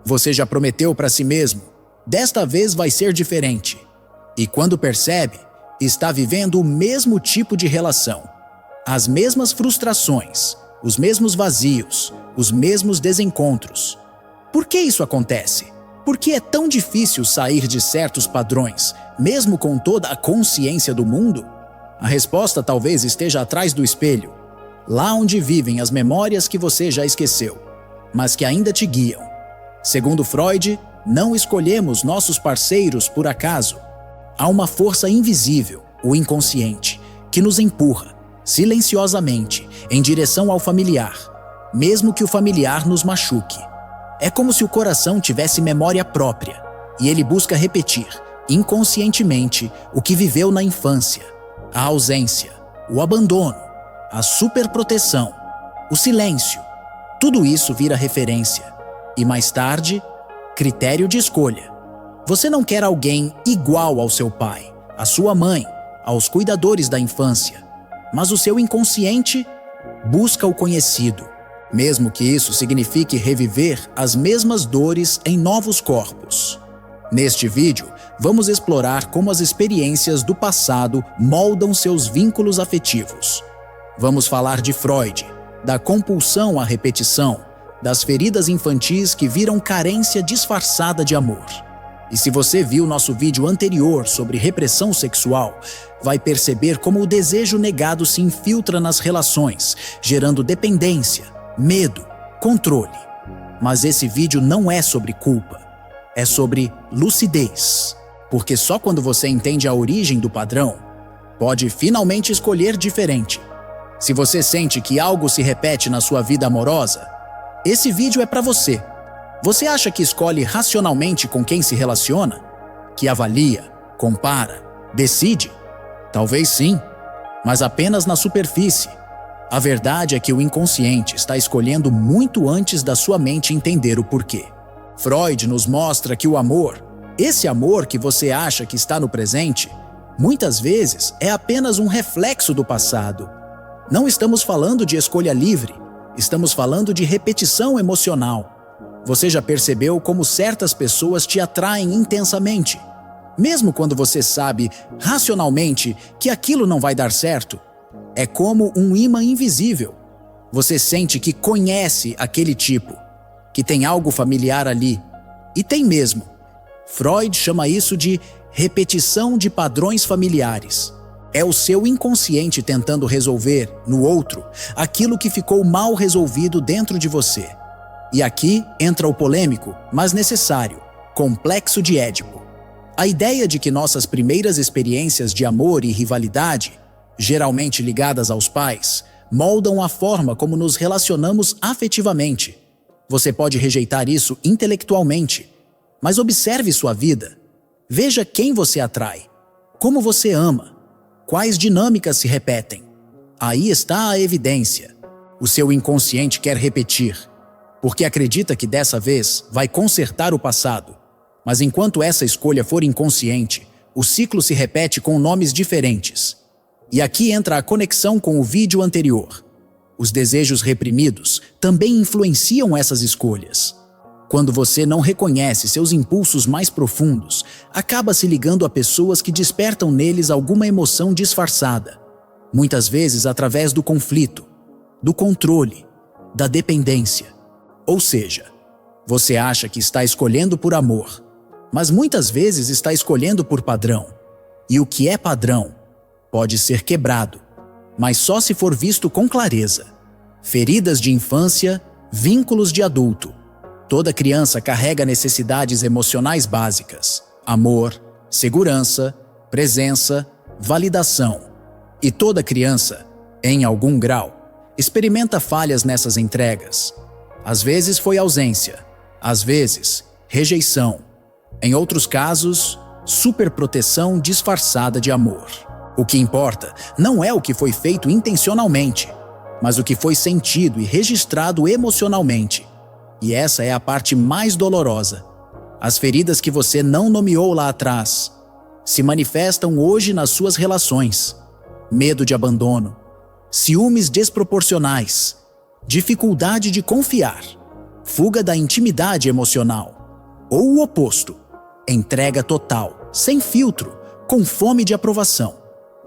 Você já prometeu para si mesmo, desta vez vai ser diferente. E quando percebe, está vivendo o mesmo tipo de relação, as mesmas frustrações, os mesmos vazios, os mesmos desencontros. Por que isso acontece? Por que é tão difícil sair de certos padrões, mesmo com toda a consciência do mundo? A resposta talvez esteja atrás do espelho, lá onde vivem as memórias que você já esqueceu, mas que ainda te guiam. Segundo Freud, não escolhemos nossos parceiros por acaso. Há uma força invisível, o inconsciente, que nos empurra, silenciosamente, em direção ao familiar, mesmo que o familiar nos machuque. É como se o coração tivesse memória própria, e ele busca repetir, inconscientemente, o que viveu na infância. A ausência, o abandono, a superproteção, o silêncio. Tudo isso vira referência. E mais tarde, critério de escolha. Você não quer alguém igual ao seu pai, à sua mãe, aos cuidadores da infância, mas o seu inconsciente busca o conhecido, mesmo que isso signifique reviver as mesmas dores em novos corpos. Neste vídeo, vamos explorar como as experiências do passado moldam seus vínculos afetivos. Vamos falar de Freud, da compulsão à repetição, das feridas infantis que viram carência disfarçada de amor. E se você viu nosso vídeo anterior sobre repressão sexual, vai perceber como o desejo negado se infiltra nas relações, gerando dependência, medo, controle. Mas esse vídeo não é sobre culpa, é sobre lucidez. Porque só quando você entende a origem do padrão, pode finalmente escolher diferente. Se você sente que algo se repete na sua vida amorosa, esse vídeo é para você. Você acha que escolhe racionalmente com quem se relaciona? Que avalia, compara, decide? Talvez sim, mas apenas na superfície. A verdade é que o inconsciente está escolhendo muito antes da sua mente entender o porquê. Freud nos mostra que o amor, esse amor que você acha que está no presente, muitas vezes é apenas um reflexo do passado. Não estamos falando de escolha livre, estamos falando de repetição emocional. Você já percebeu como certas pessoas te atraem intensamente? Mesmo quando você sabe, racionalmente, que aquilo não vai dar certo? É como um imã invisível. Você sente que conhece aquele tipo, que tem algo familiar ali. E tem mesmo. Freud chama isso de repetição de padrões familiares. É o seu inconsciente tentando resolver, no outro, aquilo que ficou mal resolvido dentro de você. E aqui entra o polêmico, mas necessário, complexo de Édipo. A ideia de que nossas primeiras experiências de amor e rivalidade, geralmente ligadas aos pais, moldam a forma como nos relacionamos afetivamente. Você pode rejeitar isso intelectualmente, mas observe sua vida. Veja quem você atrai, como você ama, quais dinâmicas se repetem. Aí está a evidência. O seu inconsciente quer repetir, porque acredita que dessa vez vai consertar o passado. Mas enquanto essa escolha for inconsciente, o ciclo se repete com nomes diferentes. E aqui entra a conexão com o vídeo anterior. Os desejos reprimidos também influenciam essas escolhas. Quando você não reconhece seus impulsos mais profundos, acaba se ligando a pessoas que despertam neles alguma emoção disfarçada, muitas vezes através do conflito, do controle, da dependência. Ou seja, você acha que está escolhendo por amor, mas muitas vezes está escolhendo por padrão. E o que é padrão pode ser quebrado, mas só se for visto com clareza. Feridas de infância, vínculos de adulto. Toda criança carrega necessidades emocionais básicas: amor, segurança, presença, validação. E toda criança, em algum grau, experimenta falhas nessas entregas. Às vezes foi ausência, às vezes rejeição. Em outros casos, superproteção disfarçada de amor. O que importa não é o que foi feito intencionalmente, mas o que foi sentido e registrado emocionalmente. E essa é a parte mais dolorosa. As feridas que você não nomeou lá atrás se manifestam hoje nas suas relações. Medo de abandono, ciúmes desproporcionais, dificuldade de confiar, fuga da intimidade emocional. Ou o oposto, entrega total, sem filtro, com fome de aprovação.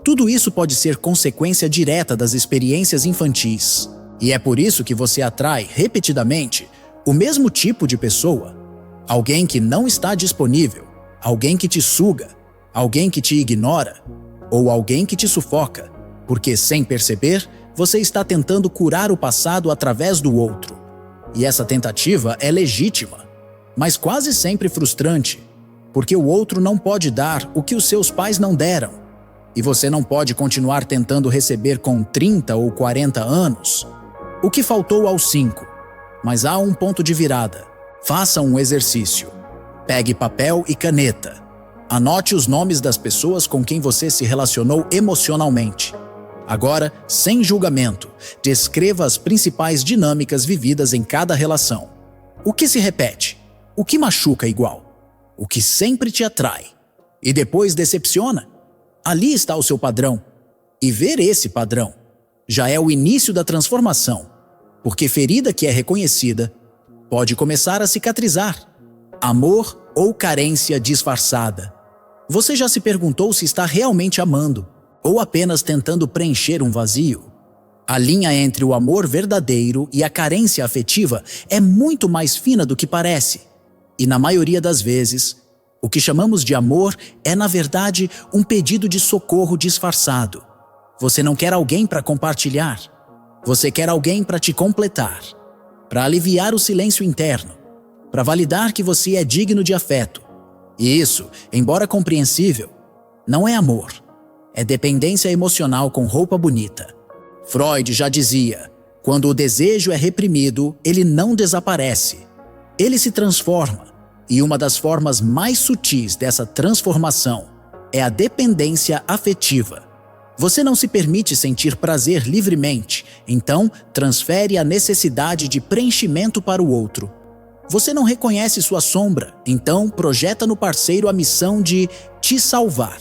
Tudo isso pode ser consequência direta das experiências infantis. E é por isso que você atrai, repetidamente, o mesmo tipo de pessoa. Alguém que não está disponível, alguém que te suga, alguém que te ignora, ou alguém que te sufoca, porque, sem perceber, você está tentando curar o passado através do outro. E essa tentativa é legítima, mas quase sempre frustrante, porque o outro não pode dar o que os seus pais não deram. E você não pode continuar tentando receber com 30 ou 40 anos o que faltou aos 5. Mas há um ponto de virada. Faça um exercício. Pegue papel e caneta. Anote os nomes das pessoas com quem você se relacionou emocionalmente. Agora, sem julgamento, descreva as principais dinâmicas vividas em cada relação. O que se repete? O que machuca igual? O que sempre te atrai? E depois decepciona? Ali está o seu padrão. E ver esse padrão já é o início da transformação, porque ferida que é reconhecida pode começar a cicatrizar. Amor ou carência disfarçada. Você já se perguntou se está realmente amando ou apenas tentando preencher um vazio? A linha entre o amor verdadeiro e a carência afetiva é muito mais fina do que parece. E na maioria das vezes, o que chamamos de amor é, na verdade, um pedido de socorro disfarçado. Você não quer alguém para compartilhar. Você quer alguém para te completar, para aliviar o silêncio interno, para validar que você é digno de afeto. E isso, embora compreensível, não é amor. É dependência emocional com roupa bonita. Freud já dizia, quando o desejo é reprimido, ele não desaparece. Ele se transforma, e uma das formas mais sutis dessa transformação é a dependência afetiva. Você não se permite sentir prazer livremente, então transfere a necessidade de preenchimento para o outro. Você não reconhece sua sombra, então projeta no parceiro a missão de te salvar.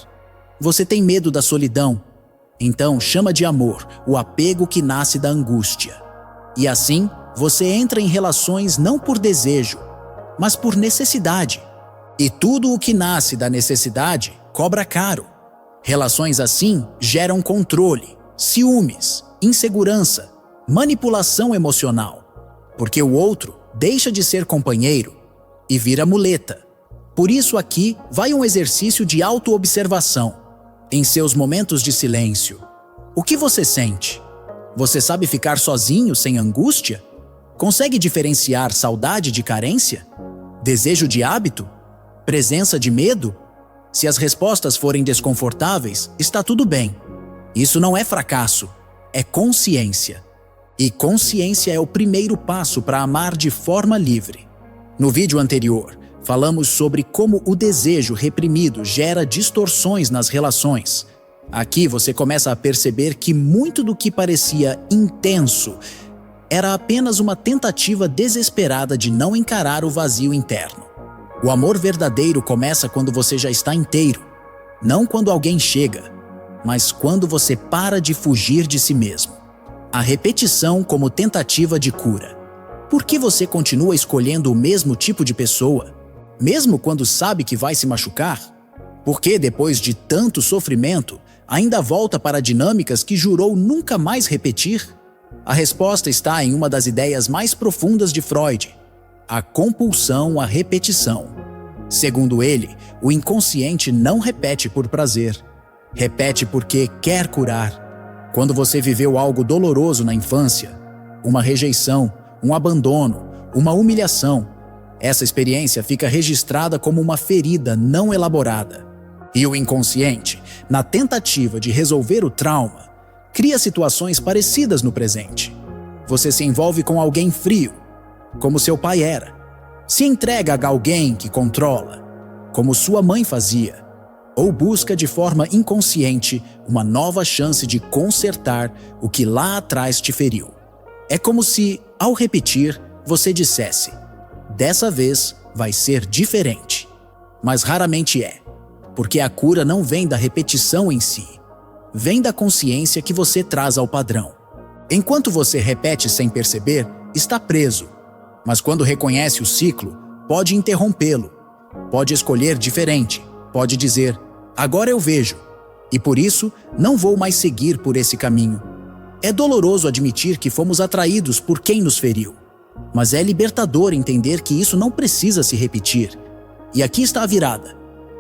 Você tem medo da solidão, então chama de amor o apego que nasce da angústia. E assim, você entra em relações não por desejo, mas por necessidade. E tudo o que nasce da necessidade cobra caro. Relações assim geram controle, ciúmes, insegurança, manipulação emocional, porque o outro deixa de ser companheiro e vira muleta. Por isso aqui vai um exercício de autoobservação. Em seus momentos de silêncio, o que você sente? Você sabe ficar sozinho sem angústia? Consegue diferenciar saudade de carência? Desejo de hábito? Presença de medo? Se as respostas forem desconfortáveis, está tudo bem. Isso não é fracasso, é consciência. E consciência é o primeiro passo para amar de forma livre. No vídeo anterior, falamos sobre como o desejo reprimido gera distorções nas relações. Aqui você começa a perceber que muito do que parecia intenso era apenas uma tentativa desesperada de não encarar o vazio interno. O amor verdadeiro começa quando você já está inteiro, não quando alguém chega, mas quando você para de fugir de si mesmo. A repetição como tentativa de cura. Por que você continua escolhendo o mesmo tipo de pessoa, mesmo quando sabe que vai se machucar? Por que, depois de tanto sofrimento, ainda volta para dinâmicas que jurou nunca mais repetir? A resposta está em uma das ideias mais profundas de Freud: a compulsão à repetição. Segundo ele, o inconsciente não repete por prazer, repete porque quer curar. Quando você viveu algo doloroso na infância, uma rejeição, um abandono, uma humilhação, essa experiência fica registrada como uma ferida não elaborada. E o inconsciente, na tentativa de resolver o trauma, cria situações parecidas no presente. Você se envolve com alguém frio, como seu pai era. Se entrega a alguém que controla, como sua mãe fazia. Ou busca de forma inconsciente uma nova chance de consertar o que lá atrás te feriu. É como se, ao repetir, você dissesse: dessa vez vai ser diferente. Mas raramente é, porque a cura não vem da repetição em si, vem da consciência que você traz ao padrão. Enquanto você repete sem perceber, está preso. Mas quando reconhece o ciclo, pode interrompê-lo, pode escolher diferente, pode dizer: agora eu vejo, e por isso não vou mais seguir por esse caminho. É doloroso admitir que fomos atraídos por quem nos feriu, mas é libertador entender que isso não precisa se repetir. E aqui está a virada.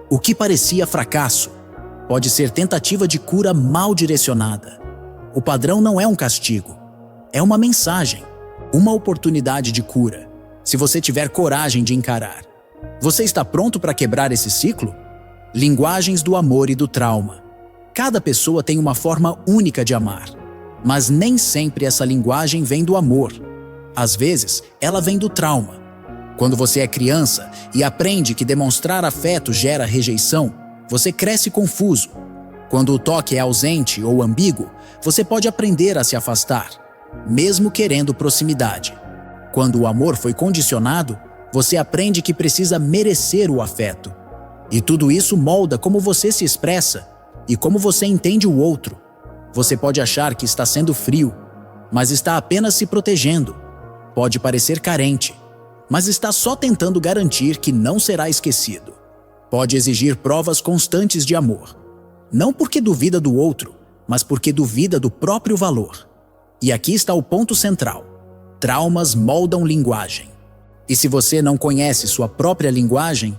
O que parecia fracasso pode ser tentativa de cura mal direcionada. O padrão não é um castigo, é uma mensagem, uma oportunidade de cura, se você tiver coragem de encarar. Você está pronto para quebrar esse ciclo? Linguagens do amor e do trauma. Cada pessoa tem uma forma única de amar, mas nem sempre essa linguagem vem do amor. Às vezes, ela vem do trauma. Quando você é criança e aprende que demonstrar afeto gera rejeição, você cresce confuso. Quando o toque é ausente ou ambíguo, você pode aprender a se afastar, mesmo querendo proximidade. Quando o amor foi condicionado, você aprende que precisa merecer o afeto. E tudo isso molda como você se expressa e como você entende o outro. Você pode achar que está sendo frio, mas está apenas se protegendo. Pode parecer carente, mas está só tentando garantir que não será esquecido. Pode exigir provas constantes de amor, não porque duvida do outro, mas porque duvida do próprio valor. E aqui está o ponto central. Traumas moldam linguagem. E se você não conhece sua própria linguagem,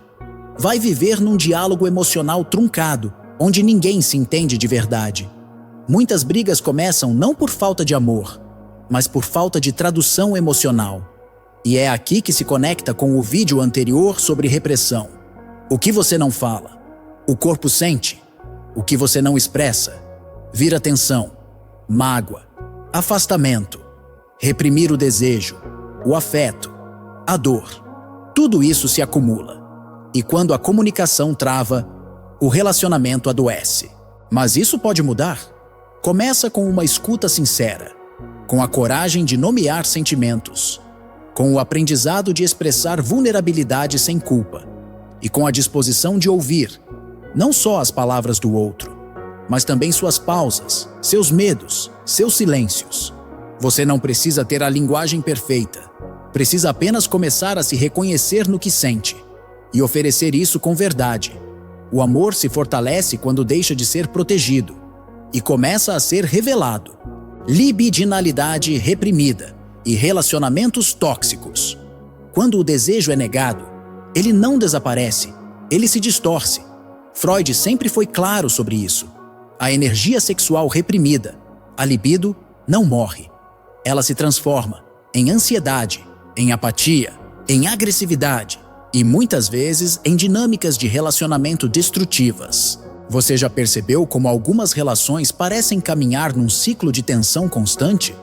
vai viver num diálogo emocional truncado, onde ninguém se entende de verdade. Muitas brigas começam não por falta de amor, mas por falta de tradução emocional. E é aqui que se conecta com o vídeo anterior sobre repressão. O que você não fala, o corpo sente. O que você não expressa, vira tensão, mágoa, afastamento, reprimir o desejo, o afeto, a dor. Tudo isso se acumula. E quando a comunicação trava, o relacionamento adoece. Mas isso pode mudar. Começa com uma escuta sincera, com a coragem de nomear sentimentos, com o aprendizado de expressar vulnerabilidade sem culpa e com a disposição de ouvir não só as palavras do outro, mas também suas pausas, seus medos, seus silêncios. Você não precisa ter a linguagem perfeita, precisa apenas começar a se reconhecer no que sente e oferecer isso com verdade. O amor se fortalece quando deixa de ser protegido e começa a ser revelado. Libidinalidade reprimida e relacionamentos tóxicos. Quando o desejo é negado, ele não desaparece, ele se distorce. Freud sempre foi claro sobre isso. A energia sexual reprimida, a libido, não morre. Ela se transforma em ansiedade, em apatia, em agressividade e muitas vezes em dinâmicas de relacionamento destrutivas. Você já percebeu como algumas relações parecem caminhar num ciclo de tensão constante?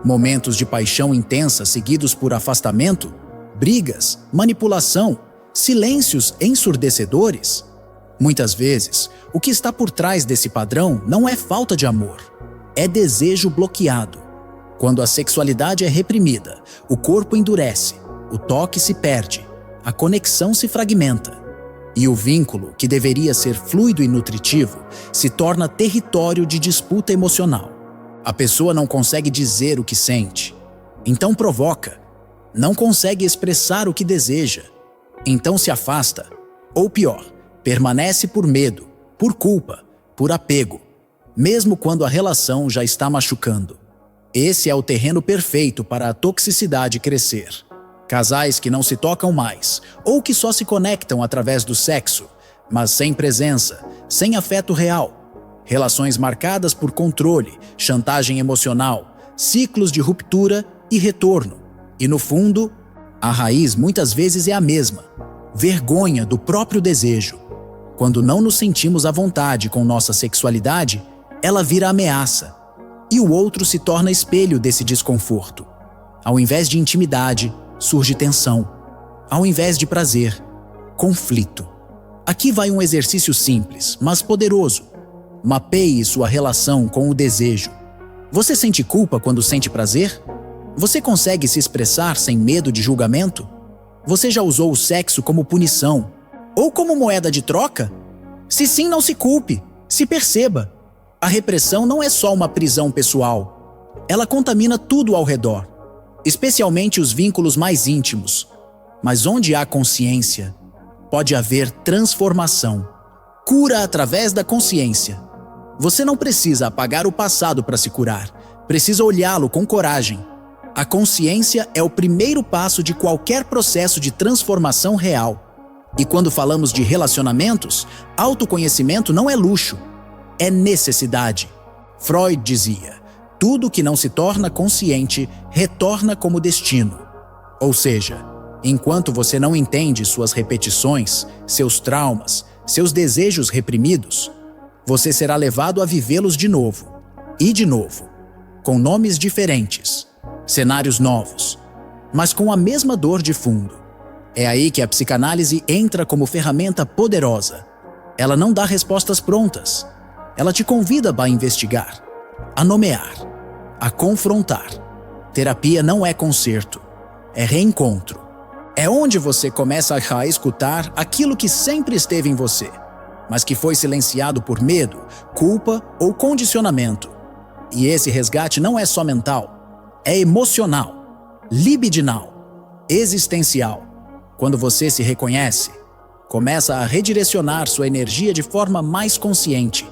Momentos de paixão intensa seguidos por afastamento, brigas, manipulação, silêncios ensurdecedores? Muitas vezes, o que está por trás desse padrão não é falta de amor, é desejo bloqueado. Quando a sexualidade é reprimida, o corpo endurece, o toque se perde, a conexão se fragmenta. E o vínculo, que deveria ser fluido e nutritivo, se torna território de disputa emocional. A pessoa não consegue dizer o que sente, então provoca. Não consegue expressar o que deseja, então se afasta. Ou pior, permanece por medo, por culpa, por apego, mesmo quando a relação já está machucando. Esse é o terreno perfeito para a toxicidade crescer. Casais que não se tocam mais, ou que só se conectam através do sexo, mas sem presença, sem afeto real. Relações marcadas por controle, chantagem emocional, ciclos de ruptura e retorno. E no fundo, a raiz muitas vezes é a mesma: vergonha do próprio desejo. Quando não nos sentimos à vontade com nossa sexualidade, ela vira ameaça, e o outro se torna espelho desse desconforto. Ao invés de intimidade, surge tensão. Ao invés de prazer, conflito. Aqui vai um exercício simples, mas poderoso. Mapeie sua relação com o desejo. Você sente culpa quando sente prazer? Você consegue se expressar sem medo de julgamento? Você já usou o sexo como punição? Ou como moeda de troca? Se sim, não se culpe. Se perceba. A repressão não é só uma prisão pessoal. Ela contamina tudo ao redor, especialmente os vínculos mais íntimos. Mas onde há consciência, pode haver transformação. Cura através da consciência. Você não precisa apagar o passado para se curar, precisa olhá-lo com coragem. A consciência é o primeiro passo de qualquer processo de transformação real. E quando falamos de relacionamentos, autoconhecimento não é luxo, é necessidade. Freud dizia: tudo que não se torna consciente retorna como destino. Ou seja, enquanto você não entende suas repetições, seus traumas, seus desejos reprimidos, você será levado a vivê-los de novo, e de novo, com nomes diferentes, cenários novos, mas com a mesma dor de fundo. É aí que a psicanálise entra como ferramenta poderosa. Ela não dá respostas prontas. Ela te convida a investigar, a nomear, a confrontar. Terapia não é conserto, é reencontro. É onde você começa a escutar aquilo que sempre esteve em você, mas que foi silenciado por medo, culpa ou condicionamento. E esse resgate não é só mental, é emocional, libidinal, existencial. Quando você se reconhece, começa a redirecionar sua energia de forma mais consciente.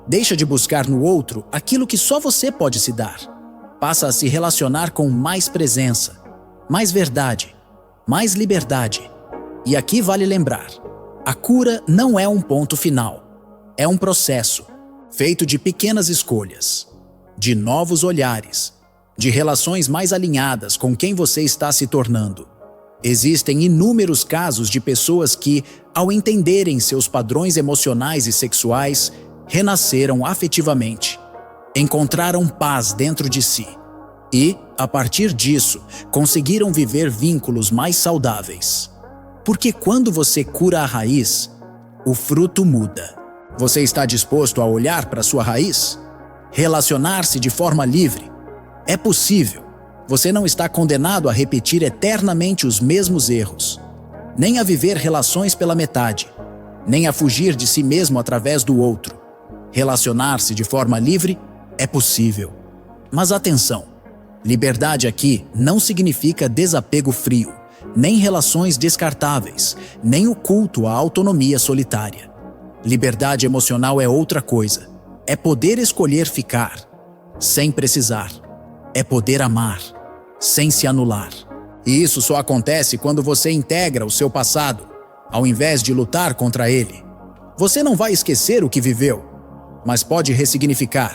Deixa de buscar no outro aquilo que só você pode se dar. Passa a se relacionar com mais presença, mais verdade, mais liberdade. E aqui vale lembrar, a cura não é um ponto final. É um processo, feito de pequenas escolhas, de novos olhares, de relações mais alinhadas com quem você está se tornando. Existem inúmeros casos de pessoas que, ao entenderem seus padrões emocionais e sexuais, renasceram afetivamente, encontraram paz dentro de si e, a partir disso, conseguiram viver vínculos mais saudáveis. Porque quando você cura a raiz, o fruto muda. Você está disposto a olhar para sua raiz? Relacionar-se de forma livre? É possível. Você não está condenado a repetir eternamente os mesmos erros, nem a viver relações pela metade, nem a fugir de si mesmo através do outro. Relacionar-se de forma livre é possível. Mas atenção, liberdade aqui não significa desapego frio, nem relações descartáveis, nem o culto à autonomia solitária. Liberdade emocional é outra coisa. É poder escolher ficar, sem precisar. É poder amar, sem se anular. E isso só acontece quando você integra o seu passado, ao invés de lutar contra ele. Você não vai esquecer o que viveu, mas pode ressignificar.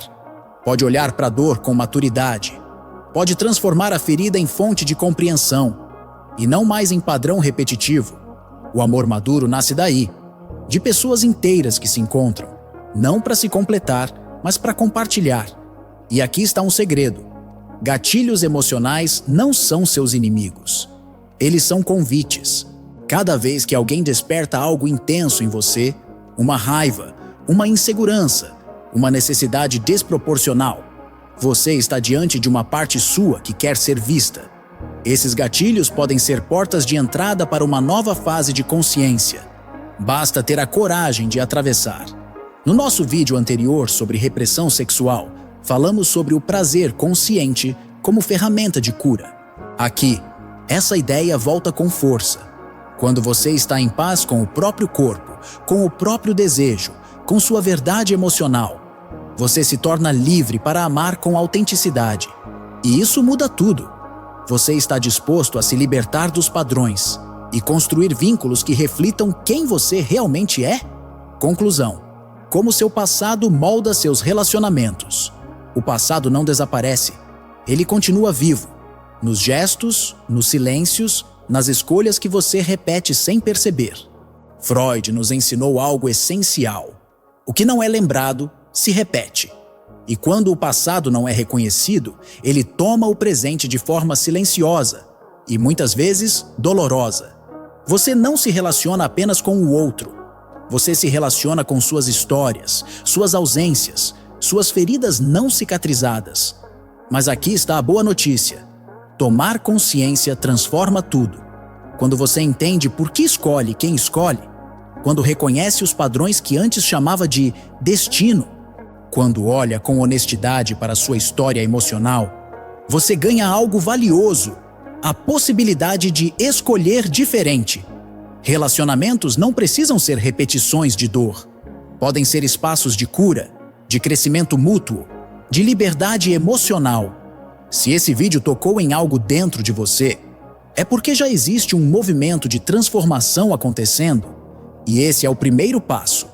Pode olhar para a dor com maturidade. Pode transformar a ferida em fonte de compreensão, e não mais em padrão repetitivo. O amor maduro nasce daí, de pessoas inteiras que se encontram, não para se completar, mas para compartilhar. E aqui está um segredo. Gatilhos emocionais não são seus inimigos. Eles são convites. Cada vez que alguém desperta algo intenso em você, uma raiva, uma insegurança, uma necessidade desproporcional, você está diante de uma parte sua que quer ser vista. Esses gatilhos podem ser portas de entrada para uma nova fase de consciência. Basta ter a coragem de atravessar. No nosso vídeo anterior sobre repressão sexual, falamos sobre o prazer consciente como ferramenta de cura. Aqui, essa ideia volta com força. Quando você está em paz com o próprio corpo, com o próprio desejo, com sua verdade emocional, você se torna livre para amar com autenticidade. E isso muda tudo. Você está disposto a se libertar dos padrões e construir vínculos que reflitam quem você realmente é? Conclusão: como seu passado molda seus relacionamentos. O passado não desaparece. Ele continua vivo, nos gestos, nos silêncios, nas escolhas que você repete sem perceber. Freud nos ensinou algo essencial. O que não é lembrado, se repete. E quando o passado não é reconhecido, ele toma o presente de forma silenciosa e, muitas vezes, dolorosa. Você não se relaciona apenas com o outro. Você se relaciona com suas histórias, suas ausências, suas feridas não cicatrizadas. Mas aqui está a boa notícia. Tomar consciência transforma tudo. Quando você entende por que escolhe quem escolhe, quando reconhece os padrões que antes chamava de destino, quando olha com honestidade para sua história emocional, você ganha algo valioso, A possibilidade de escolher diferente. Relacionamentos não precisam ser repetições de dor. Podem ser espaços de cura, de crescimento mútuo, de liberdade emocional. Se esse vídeo tocou em algo dentro de você, é porque já existe um movimento de transformação acontecendo, e esse é o primeiro passo: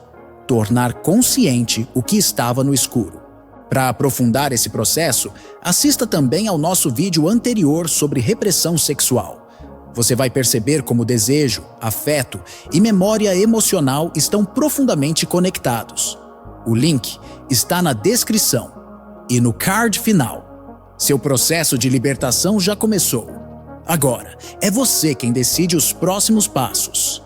tornar consciente o que estava no escuro. Para aprofundar esse processo, assista também ao nosso vídeo anterior sobre repressão sexual. Você vai perceber como desejo, afeto e memória emocional estão profundamente conectados. O link está na descrição e no card final. Seu processo de libertação já começou. Agora, é você quem decide os próximos passos.